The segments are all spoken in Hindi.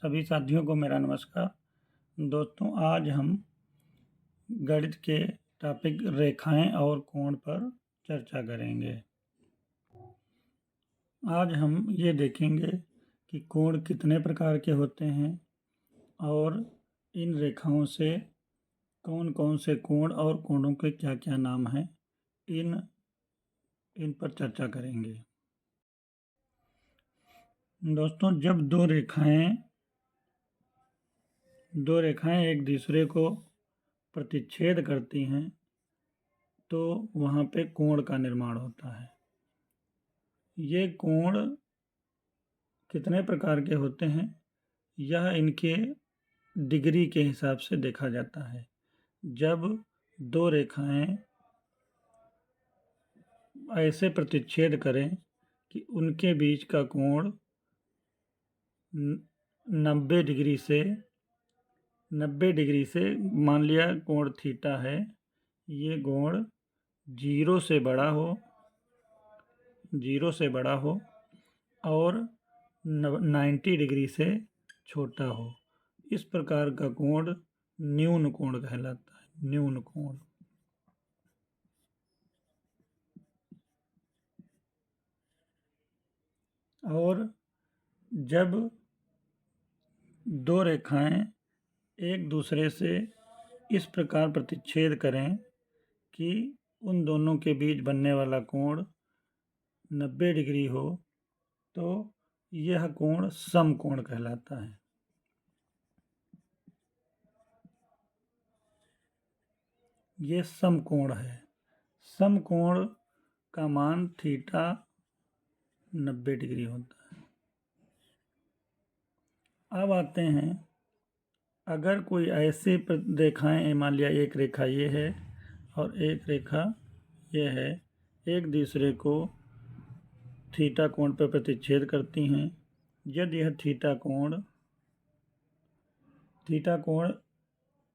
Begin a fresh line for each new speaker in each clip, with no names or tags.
सभी साथियों को मेरा नमस्कार। दोस्तों, आज हम गणित के टॉपिक रेखाएं और कोण पर चर्चा करेंगे। आज हम ये देखेंगे कि कोण कितने प्रकार के होते हैं और इन रेखाओं से कौन कौन से कोण और कोणों के क्या क्या नाम हैं, इन पर चर्चा करेंगे। दोस्तों, जब दो रेखाएं एक दूसरे को प्रतिच्छेद करती हैं तो वहाँ पे कोण का निर्माण होता है। ये कोण कितने प्रकार के होते हैं, यह इनके डिग्री के हिसाब से देखा जाता है। जब दो रेखाएं ऐसे प्रतिच्छेद करें कि उनके बीच का कोण 90 डिग्री से मान लिया कोण थीटा है, ये कोण 0 से बड़ा हो और 90 डिग्री से छोटा हो, इस प्रकार का कोण न्यून कोण कहलाता है। न्यून कोण। और जब दो रेखाएं एक दूसरे से इस प्रकार प्रतिच्छेद करें कि उन दोनों के बीच बनने वाला कोण 90 डिग्री हो तो यह कोण समकोण कहलाता है। ये समकोण है। समकोण का मान थीटा 90 डिग्री होता है। अब आते हैं, अगर कोई ऐसे रेखाएं, मान लिया एक रेखा ये है और एक रेखा ये है, एक दूसरे को थीटा कोण पर प्रतिच्छेद करती हैं। यदि यह थीटा कोण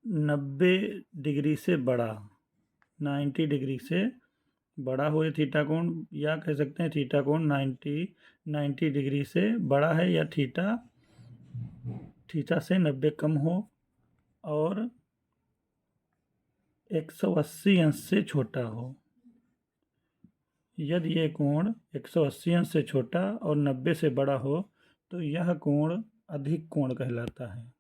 90 डिग्री से बड़ा, 90 डिग्री से बड़ा हो, थीटा कोण, या कह सकते हैं थीटा कोण 90 डिग्री से बड़ा है, या थीटा से 90 कम हो और 180 अंश से छोटा हो। यदि ये कोण 180 अंश से छोटा और 90 से बड़ा हो तो यह कोण अधिक कोण कहलाता है।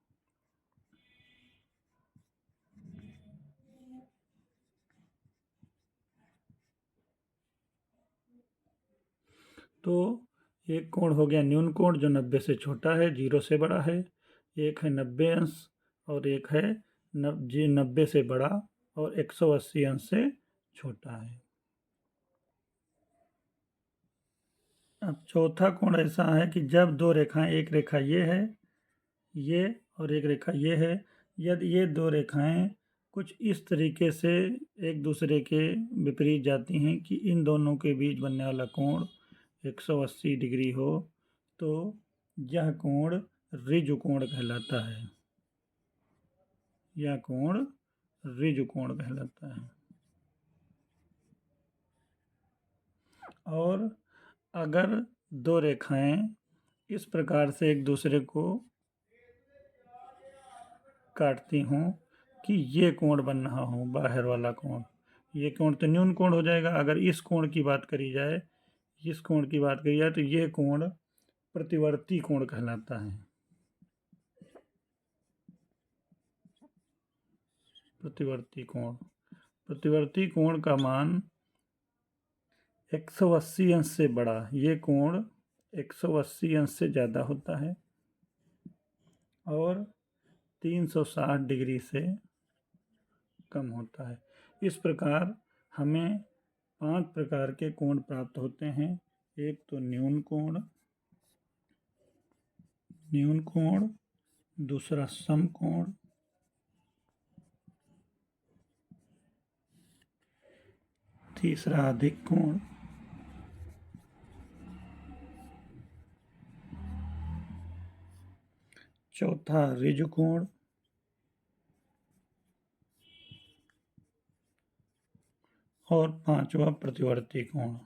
तो एक कोण हो गया न्यून कोण, जो 90 से छोटा है, 0 से बड़ा है। एक है 90 अंश और एक है 90 से बड़ा और 180 अंश से छोटा है। अब चौथा कोण ऐसा है कि जब दो रेखाएं, एक रेखा ये है, ये और एक रेखा ये है, यदि ये दो रेखाएं कुछ इस तरीके से एक दूसरे के विपरीत जाती हैं कि इन दोनों के बीच बनने वाला कोण 180 डिग्री हो तो यह कोण ऋजु कोण कहलाता है। यह कोण ऋजु कोण कहलाता है। और अगर दो रेखाएं इस प्रकार से एक दूसरे को काटती हों कि ये कोण बन रहा हो, बाहर वाला कोण, ये कोण तो न्यून कोण हो जाएगा। अगर इस कोण की बात करी जाए तो ये कोण प्रतिवर्ती कोण कहलाता है। प्रतिवर्ती कोण का मान 180 अंश से बड़ा, ये कोण 180 अंश से ज़्यादा होता है और 360 डिग्री से कम होता है। इस प्रकार हमें 5 प्रकार के कोण प्राप्त होते हैं। एक तो न्यून कोण, दूसरा समकोण, तीसरा अधिक कोण, चौथा ऋजु कोण और पांचवा प्रतिवर्ती कोण।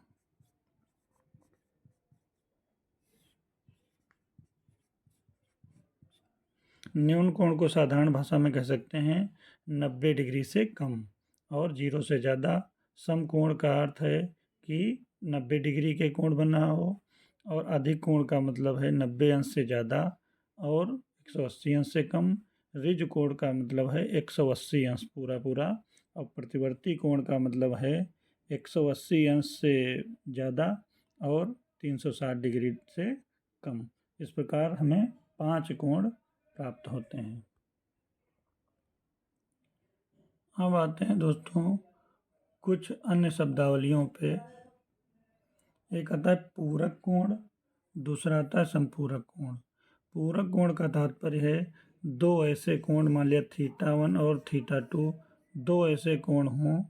न्यून कोण को साधारण भाषा में कह सकते हैं 90 डिग्री से कम और 0 से ज़्यादा। समकोण का अर्थ है कि 90 डिग्री के कोण बना हो, और अधिक कोण का मतलब है 90 अंश से ज़्यादा और 180 अंश से कम। ऋज कोण का मतलब है 180 अंश पूरा पूरा, और प्रतिवर्ती कोण का मतलब है 180 अंश से ज़्यादा और 360 डिग्री से कम। इस प्रकार हमें 5 कोण प्राप्त होते हैं। अब आते हैं दोस्तों कुछ अन्य शब्दावलियों पे। एक आता है पूरक कोण, दूसरा आता है संपूरक कोण। पूरक कोण का तात्पर्य है दो ऐसे कोण, मान लिया θ1 और θ2, दो ऐसे कोण हों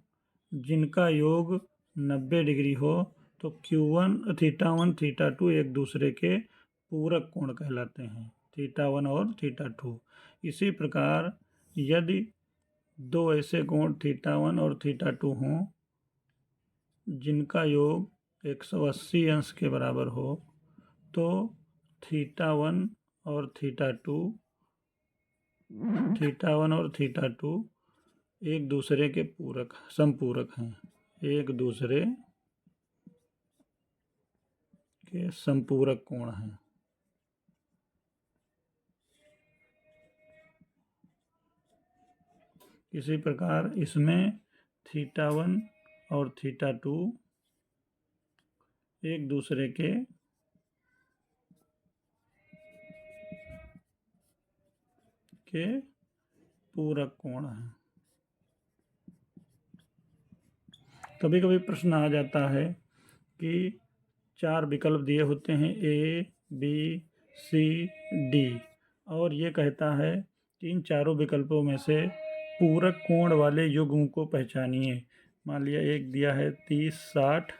जिनका योग 90 डिग्री हो तो θ1 θ2 एक दूसरे के पूरक कोण कहलाते हैं, θ1 और θ2। इसी प्रकार यदि दो ऐसे कोण θ1 और θ2 हों जिनका योग 180 अंश के बराबर हो तो θ1 और θ2 एक दूसरे के पूरक संपूरक हैं, एक दूसरे के संपूरक कोण हैं। इसी प्रकार इसमें θ1 और θ2 एक दूसरे के पूरक कोण हैं। कभी कभी प्रश्न आ जाता है कि 4 विकल्प दिए होते हैं A, B, C, D, और ये कहता है कि इन चारों विकल्पों में से पूरक कोण वाले युग्म को पहचानिए। मान लिया एक दिया है 30-60,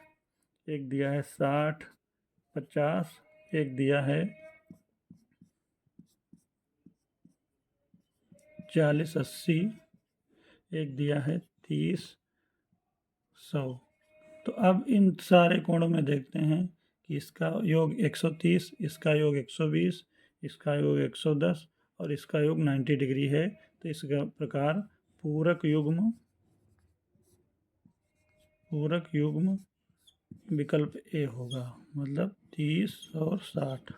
एक दिया है 60-50, एक दिया है 40-80, एक दिया है 30-100। तो अब इन सारे कोणों में देखते हैं कि इसका योग 130, इसका योग 120, इसका योग 110 और इसका योग 90 डिग्री है। तो इस प्रकार पूरक युग्म विकल्प ए होगा, मतलब 30 और 60।